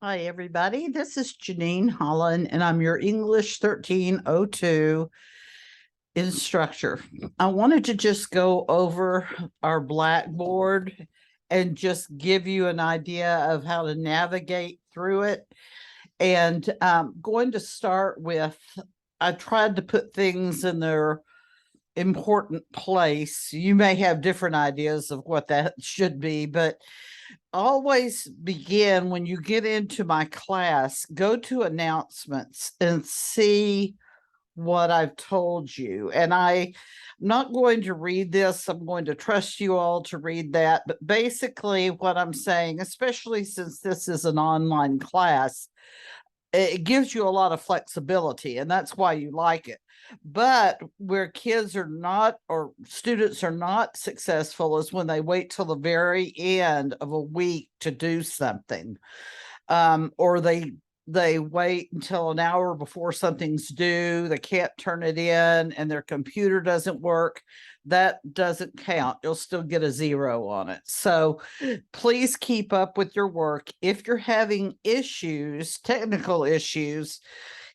Hi, everybody. This is Janine Holland, and I'm your English 1302 instructor. I wanted to just go over our Blackboard and just give you an idea of how to navigate through it. And I'm going to start with, I tried to put things in their important place. You may have different ideas of what that should be, but always begin when you get into my class, go to announcements and see what I've told you. And I'm not going to read this. I'm going to trust you all to read that. But basically, what I'm saying, especially since this is an online class, it gives you a lot of flexibility, and that's why you like it. But where kids are not, or students are not successful, is when they wait till the very end of a week to do something, or they wait until an hour before something's due, they can't turn it in, and their computer doesn't work. That doesn't count. You'll still get a 0 on it. So please keep up with your work. If you're having issues, technical issues,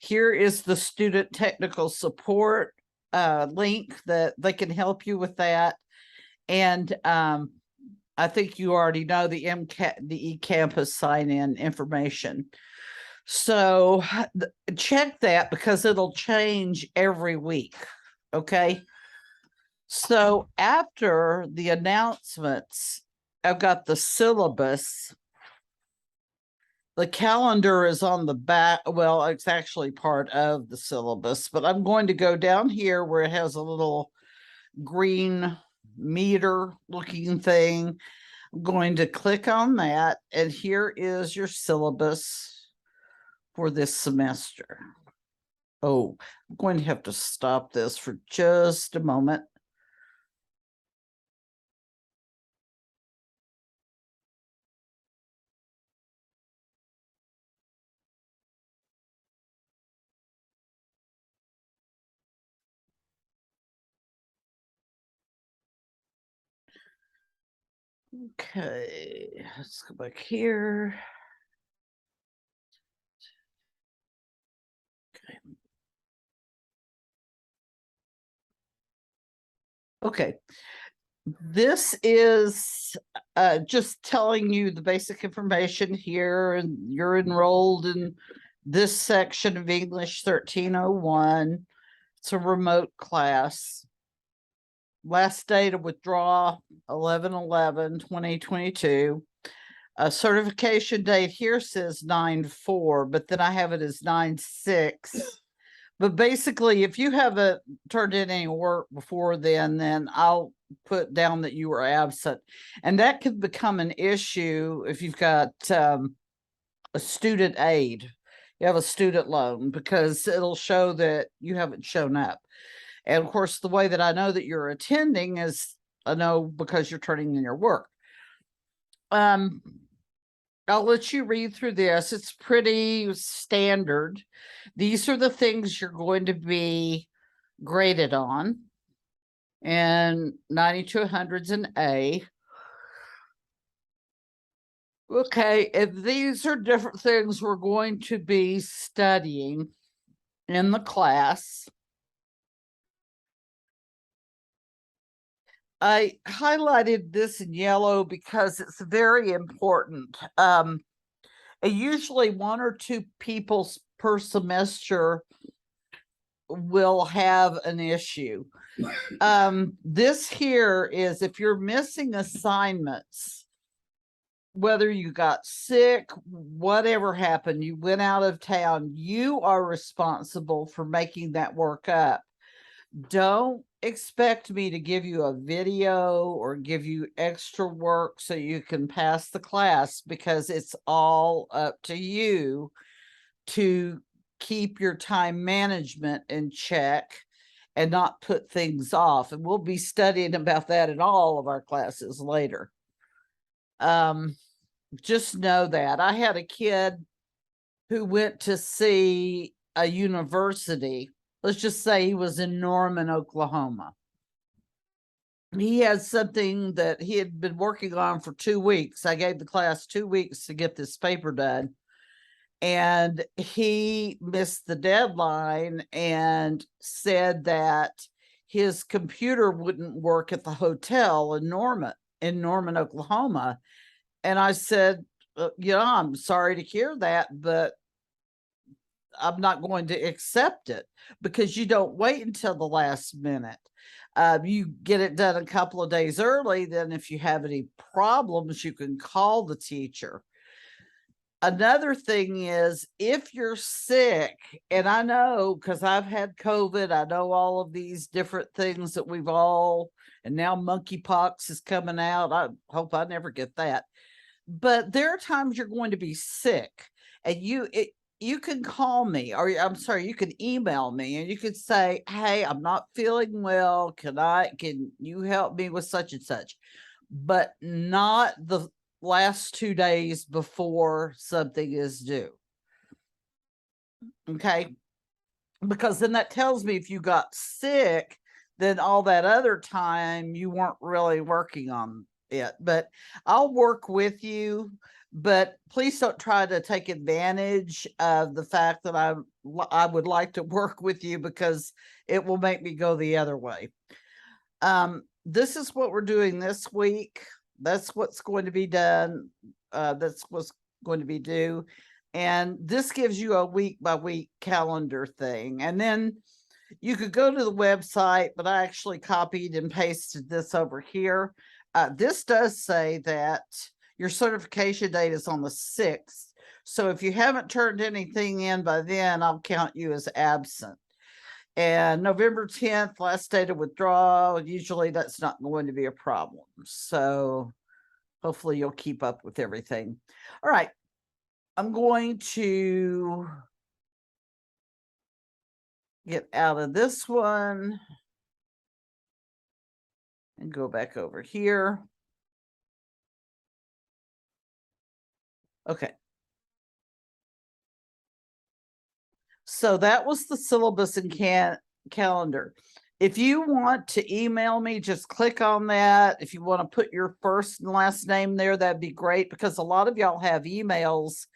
here is the student technical support link that they can help you with that. And I think you already know the eCampus sign-in information. So check that because it'll change every week. Okay. So after the announcements, I've got the syllabus. The calendar is on the back. Well, it's actually part of the syllabus, but I'm going to go down here where it has a little green meter looking thing. I'm going to click on that, and here is your syllabus for this semester. Oh, I'm going to have to stop this for just a moment. Okay, let's go back here. Okay, this is just telling you the basic information here, and you're enrolled in this section of English 1301. It's a remote class. Last day to withdraw 11/11/2022. A certification date here says 9/4, but then I have it as 9/6. But basically, if you haven't turned in any work before then I'll put down that you were absent. And that could become an issue if you've got a student aid. You have a student loan, because it'll show that you haven't shown up. And of course, the way that I know that you're attending is I know because you're turning in your work. I'll let you read through this. It's pretty standard. These are the things you're going to be graded on. And 90 to 100's an A. Okay, if these are different things we're going to be studying in the class. I highlighted this in yellow because it's very important. Usually 1 or 2 people per semester will have an issue. This here is if you're missing assignments, whether you got sick, whatever happened, you went out of town, you are responsible for making that work up. Don't expect me to give you a video or give you extra work so you can pass the class, because it's all up to you to keep your time management in check and not put things off. And we'll be studying about that in all of our classes later. Just know that. I had a kid who went to see a university. Let's just say he was in Norman, Oklahoma. He had something that he had been working on for 2 weeks. I gave the class 2 weeks to get this paper done. and he missed the deadline and said that his computer wouldn't work at the hotel in Norman, Oklahoma. And I said, I'm sorry to hear that, but I'm not going to accept it, because you don't wait until the last minute. You get it done a couple of days early. Then if you have any problems, you can call the teacher. Another thing is, if you're sick, and I know because I've had COVID, I know all of these different things that and now monkeypox is coming out. I hope I never get that. But there are times you're going to be sick, and you can call me, or I'm sorry, you can email me, and you could say, hey, I'm not feeling well. Can you help me with such and such? But not the last 2 days before something is due. Okay. Because then that tells me if you got sick, then all that other time you weren't really working on it. But I'll work with you, but please don't try to take advantage of the fact that I would like to work with you, because it will make me go the other way. This is what we're doing this week. That's what's going to be done. That's what's going to be due. And this gives you a week by week calendar thing. And then you could go to the website, but I actually copied and pasted this over here. This does say that your certification date is on the 6th. So if you haven't turned anything in by then, I'll count you as absent. And November 10th, last day to withdraw. Usually that's not going to be a problem. So hopefully you'll keep up with everything. All right. I'm going to get out of this one and go back over here. Okay. So that was the syllabus and calendar. If you want to email me, just click on that. If you want to put your first and last name there, that'd be great, because a lot of y'all have emails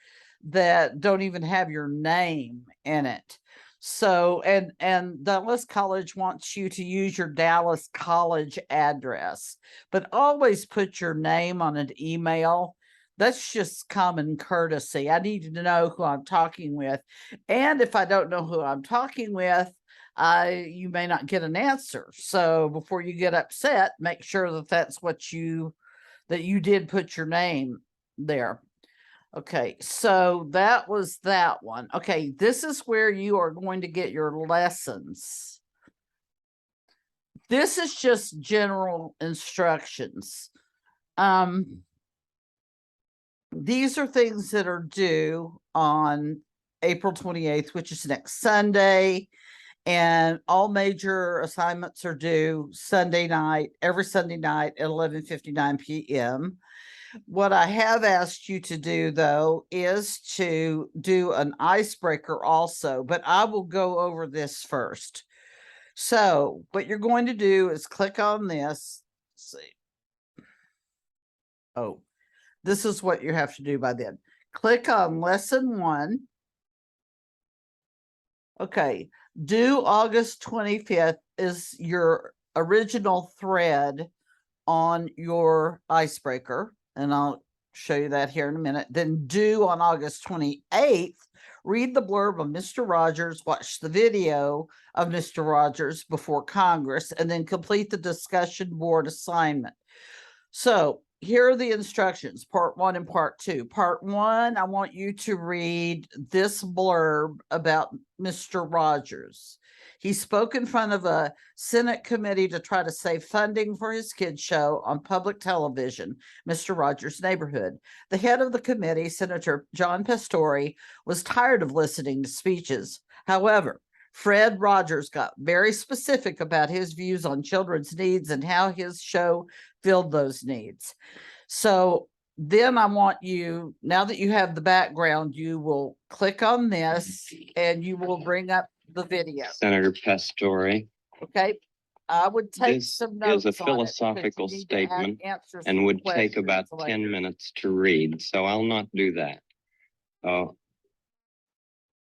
that don't even have your name in it. So, and Dallas College wants you to use your Dallas College address, but always put your name on an email. That's just common courtesy. I need to know who I'm talking with. And if I don't know who I'm talking with, you may not get an answer. So before you get upset, make sure that that's what that you did put your name there. Okay, so that was that one. Okay, this is where you are going to get your lessons. This is just general instructions. These are things that are due on April 28th, which is next Sunday. And all major assignments are due Sunday night, every Sunday night at 11:59 p.m. What I have asked you to do, though, is to do an icebreaker also, but I will go over this first. So what you're going to do is click on this. Let's see. Oh, this is what you have to do by then. Click on lesson 1. Okay. Due August 25th is your original thread on your icebreaker. And I'll show you that here in a minute. Then due on August 28th, read the blurb of Mr. Rogers, watch the video of Mr. Rogers before Congress, and then complete the discussion board assignment. So here are the instructions, part 1 and part 2. Part 1, I want you to read this blurb about Mr. Rogers. He spoke in front of a Senate committee to try to save funding for his kids' show on public television, Mr. Rogers' Neighborhood. The head of the committee, Senator John Pastore, was tired of listening to speeches. However, Fred Rogers got very specific about his views on children's needs and how his show filled those needs. So then I want you, now that you have the background, you will click on this and you will bring up the video. Senator Pastore. Okay. I would take This some notes. is a philosophical statement and would take about 10 minutes to read, so I'll not do that.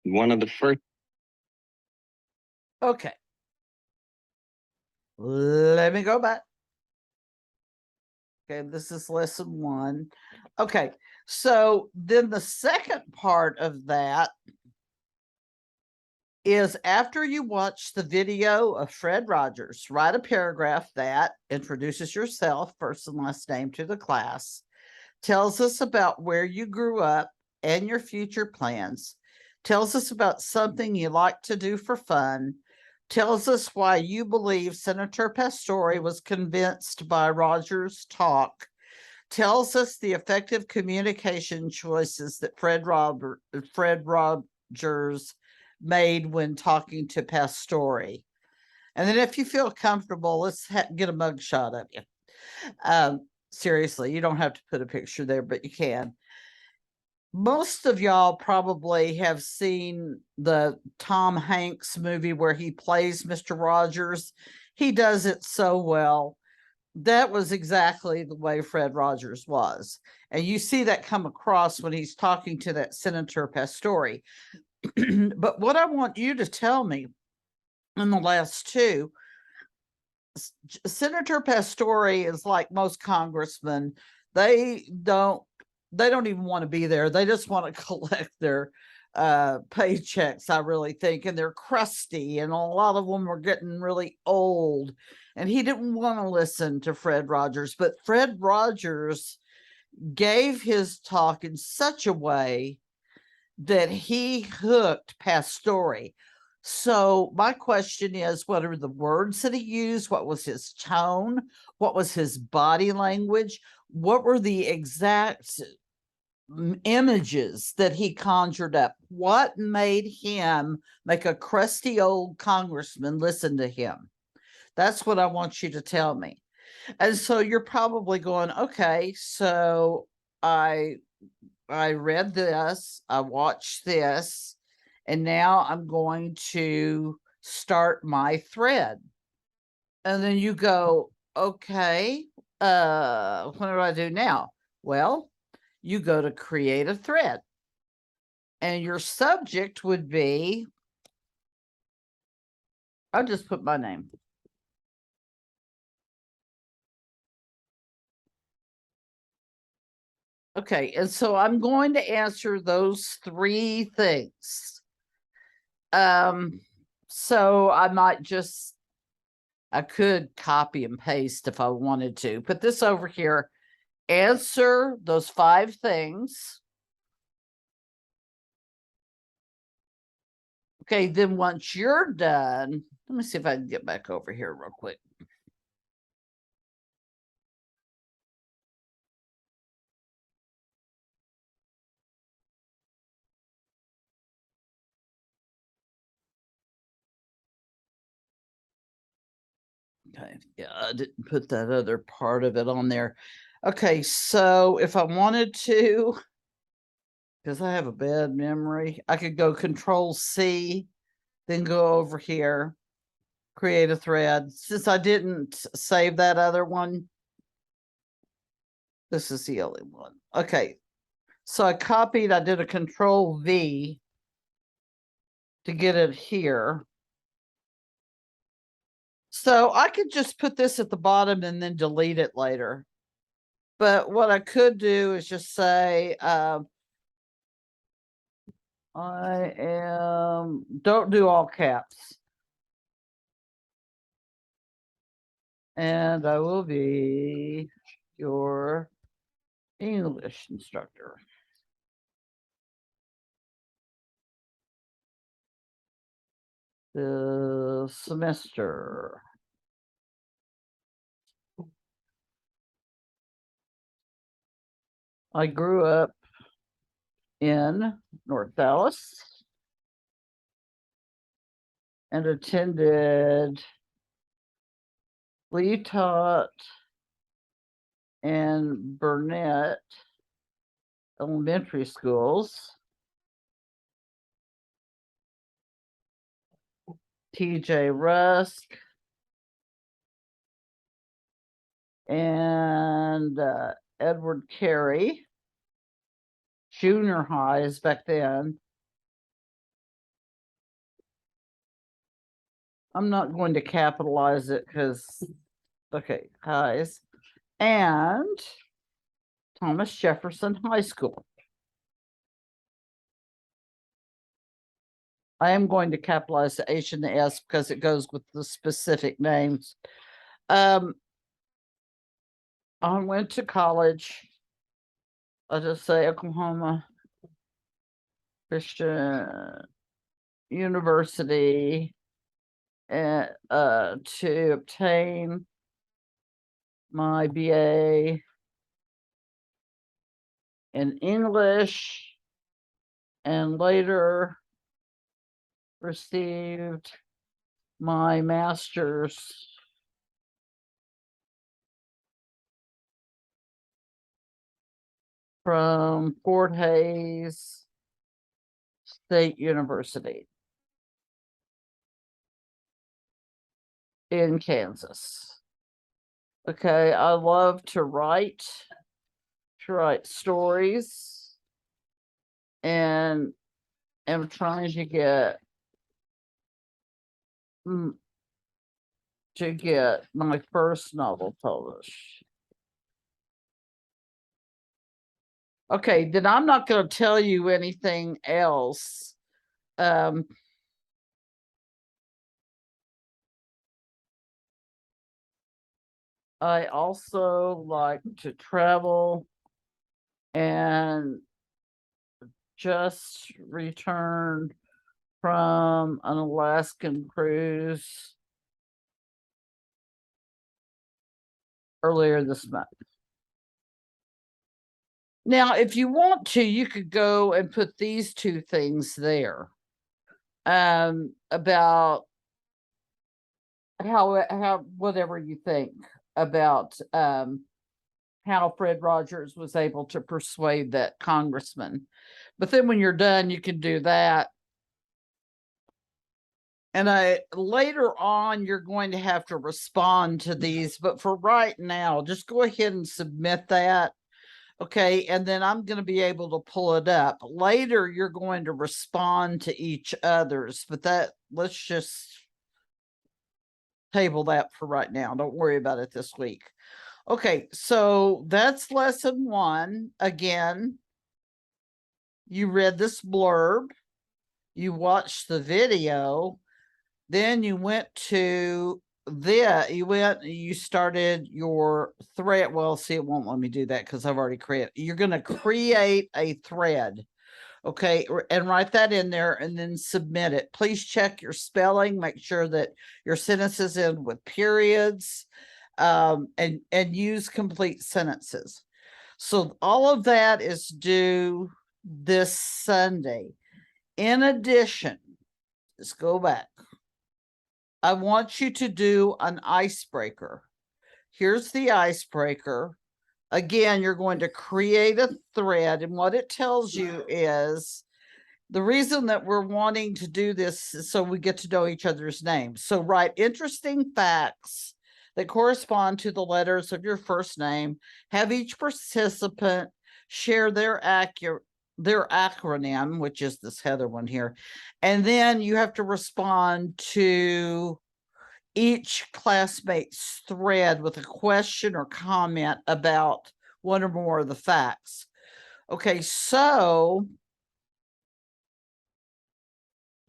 one of the first. Okay. Let me go back. Okay, this is lesson 1. Okay, so then the second part of that is after you watch the video of Fred Rogers, write a paragraph that introduces yourself, first and last name, to the class, tells us about where you grew up and your future plans, tells us about something you like to do for fun, tells us why you believe Senator Pastore was convinced by Rogers' talk, tells us the effective communication choices that Fred Rogers made when talking to Pastore. And then if you feel comfortable, let's get a mugshot of you. Seriously, you don't have to put a picture there, but you can. Most of y'all probably have seen the Tom Hanks movie where he plays Mr. Rogers. He does it so well. That was exactly the way Fred Rogers was. And you see that come across when he's talking to that Senator Pastore. But what I want you to tell me in the last 2, Senator Pastore is like most congressmen. They don't even want to be there. They just want to collect their paychecks, I really think, and they're crusty, and a lot of them are getting really old. And he didn't want to listen to Fred Rogers, but Fred Rogers gave his talk in such a way that he hooked Pastore. So my question is, what are the words that he used? What was his tone? What was his body language? What were the exact images that he conjured up? What made him make a crusty old congressman listen to him? That's what I want you to tell me. And so you're probably going, okay, so I read this, I watched this, and now I'm going to start my thread. And then you go, okay, what do I do now? Well, you go to create a thread. And your subject would be, I'll just put my name. Okay, and so I'm going to answer those 3 things. So I could copy and paste if I wanted to. Put this over here, answer those 5 things. Okay, then once you're done, let me see if I can get back over here real quick. Okay, yeah, I didn't put that other part of it on there. Okay, so if I wanted to, because I have a bad memory, I could go Control C, then go over here, create a thread. Since I didn't save that other one, this is the only one. Okay, so I did a Control V to get it here. So I could just put this at the bottom and then delete it later. But what I could do is just say, don't do all caps. And I will be your English instructor. The semester. I grew up in North Dallas and attended Lee Taught and Burnett elementary schools, TJ Rusk, and Edward Carey junior highs back then, I'm not going to capitalize it because, okay, highs. And Thomas Jefferson High School. I am going to capitalize the H and the S because it goes with the specific names. I went to college. I'll just say Oklahoma Christian University to obtain my BA in English and later received my master's from Fort Hays State University in Kansas. Okay, I love to write stories, and am trying to get my first novel published. Okay, then I'm not going to tell you anything else. I also like to travel and just returned from an Alaskan cruise earlier this month. Now, if you want to, you could go and put these two things there. About how whatever you think about how Fred Rogers was able to persuade that congressman. But then when you're done, you can do that. And later on, you're going to have to respond to these, but for right now, just go ahead and submit that. Okay, and then I'm going to be able to pull it up. Later, you're going to respond to each other's, but let's just table that for right now. Don't worry about it this week. Okay, so that's lesson 1. Again, you read this blurb, you watched the video, then you went to you started your thread. Well, see, it won't let me do that because I've already created. You're going to create a thread. Okay, and write that in there and then submit it. Please check your spelling, make sure that your sentences end with periods, and use complete sentences. So all of that is due this Sunday. In addition, let's go back. I want you to do an icebreaker. Here's the icebreaker. Again, you're going to create a thread, and what it tells you is the reason that we're wanting to do this is so we get to know each other's names. So write interesting facts that correspond to the letters of your first name. Have each participant share their acronym, which is this Heather one here. And then you have to respond to each classmate's thread with a question or comment about one or more of the facts. Okay, so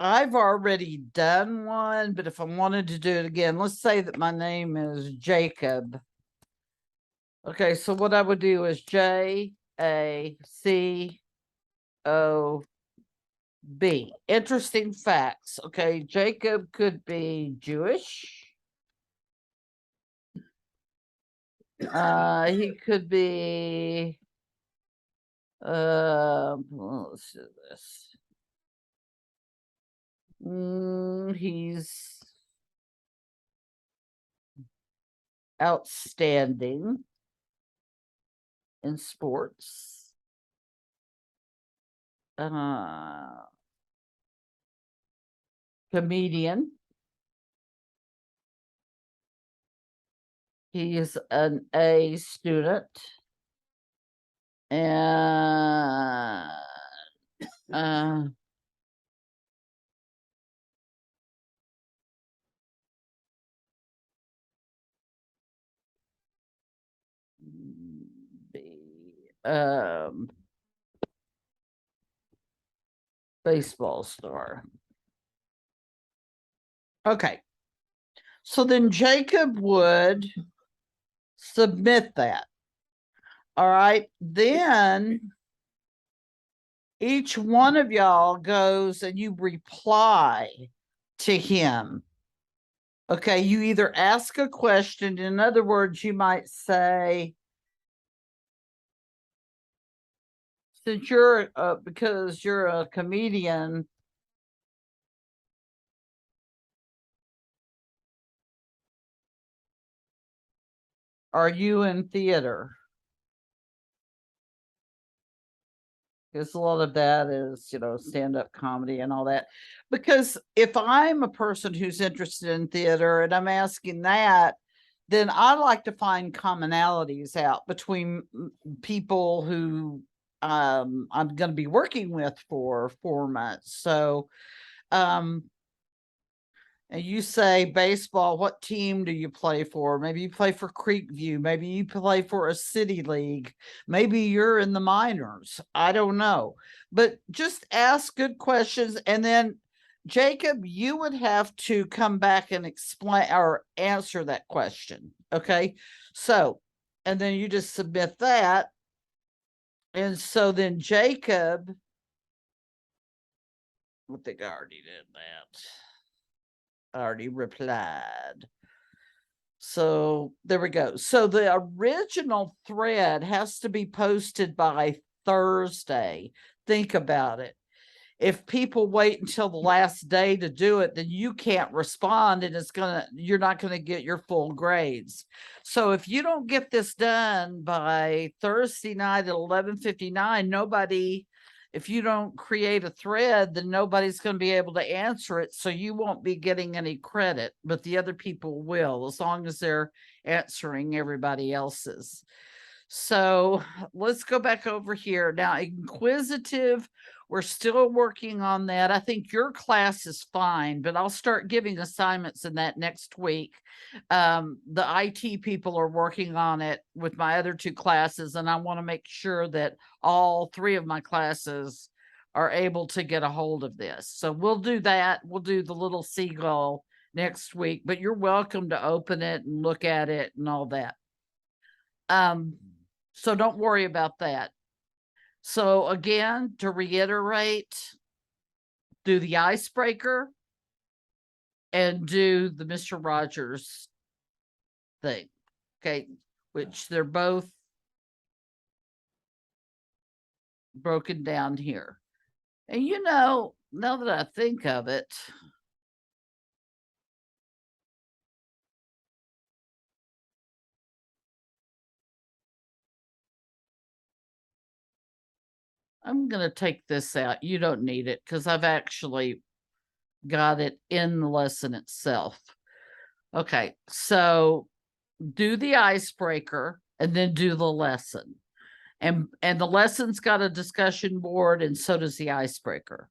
I've already done one, but if I wanted to do it again, let's say that my name is Jacob. Okay, so what I would do is Jacob. Interesting facts. Okay, Jacob could be Jewish. He could be let's do this. He's outstanding in sports. Comedian. He is an A student. And baseball star. Okay. So then Jacob would submit that. All right. Then each one of y'all goes and you reply to him. Okay. You either ask a question. In other words, you might say, since you're, because you're a comedian, are you in theater? Because a lot of that is, stand-up comedy and all that. Because if I'm a person who's interested in theater and I'm asking that, then I like to find commonalities out between people who I'm going to be working with for 4 months. So, and you say baseball, what team do you play for? Maybe you play for Creekview. Maybe you play for a city league. Maybe you're in the minors. I don't know. But just ask good questions. And then, Jacob, you would have to come back and explain or answer that question. Okay. So, and then you just submit that. And so then Jacob, I think I already did that. Already replied. So there we go. So the original thread has to be posted by Thursday. Think about it. If people wait until the last day to do it, then you can't respond and you're not going to get your full grades. So if you don't get this done by Thursday night at 11:59, if you don't create a thread, then nobody's going to be able to answer it. So you won't be getting any credit, but the other people will, as long as they're answering everybody else's. So let's go back over here. Now, inquisitive, we're still working on that. I think your class is fine, but I'll start giving assignments in that next week. The IT people are working on it with my other 2 classes, and I want to make sure that all 3 of my classes are able to get a hold of this. So we'll do that. We'll do the little seagull next week, but you're welcome to open it and look at it and all that. So don't worry about that. So again, to reiterate, do the icebreaker and do the Mr. Rogers thing. Okay, which they're both broken down here. And now that I think of it, I'm going to take this out. You don't need it because I've actually got it in the lesson itself. Okay, so do the icebreaker and then do the lesson. And the lesson's got a discussion board, and so does the icebreaker.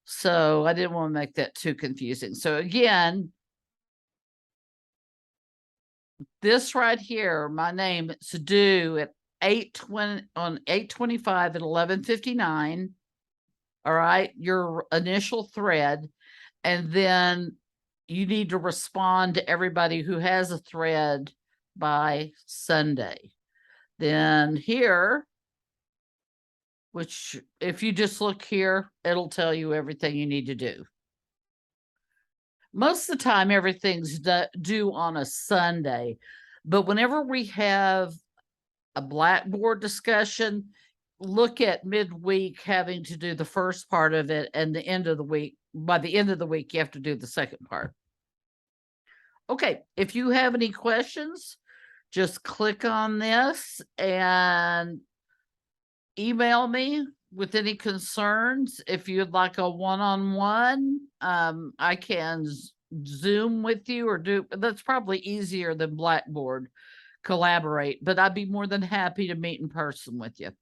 So I didn't want to make that too confusing. So again, this right here, my name, it's due at 8:20 on 8:25 at 11:59. All right, your initial thread, and then you need to respond to everybody who has a thread by Sunday. Then here, which if you just look here, it'll tell you everything you need to do. Most of the time, everything's due on a Sunday, but whenever we have a Blackboard discussion, look at midweek having to do the first part of it, and the end of the week, by the end of the week, you have to do the second part. Okay, if you have any questions, just click on this and email me with any concerns. If you'd like a one-on-one, I can Zoom with you or that's probably easier than Blackboard, collaborate, but I'd be more than happy to meet in person with you.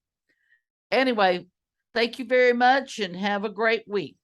Anyway, thank you very much and have a great week.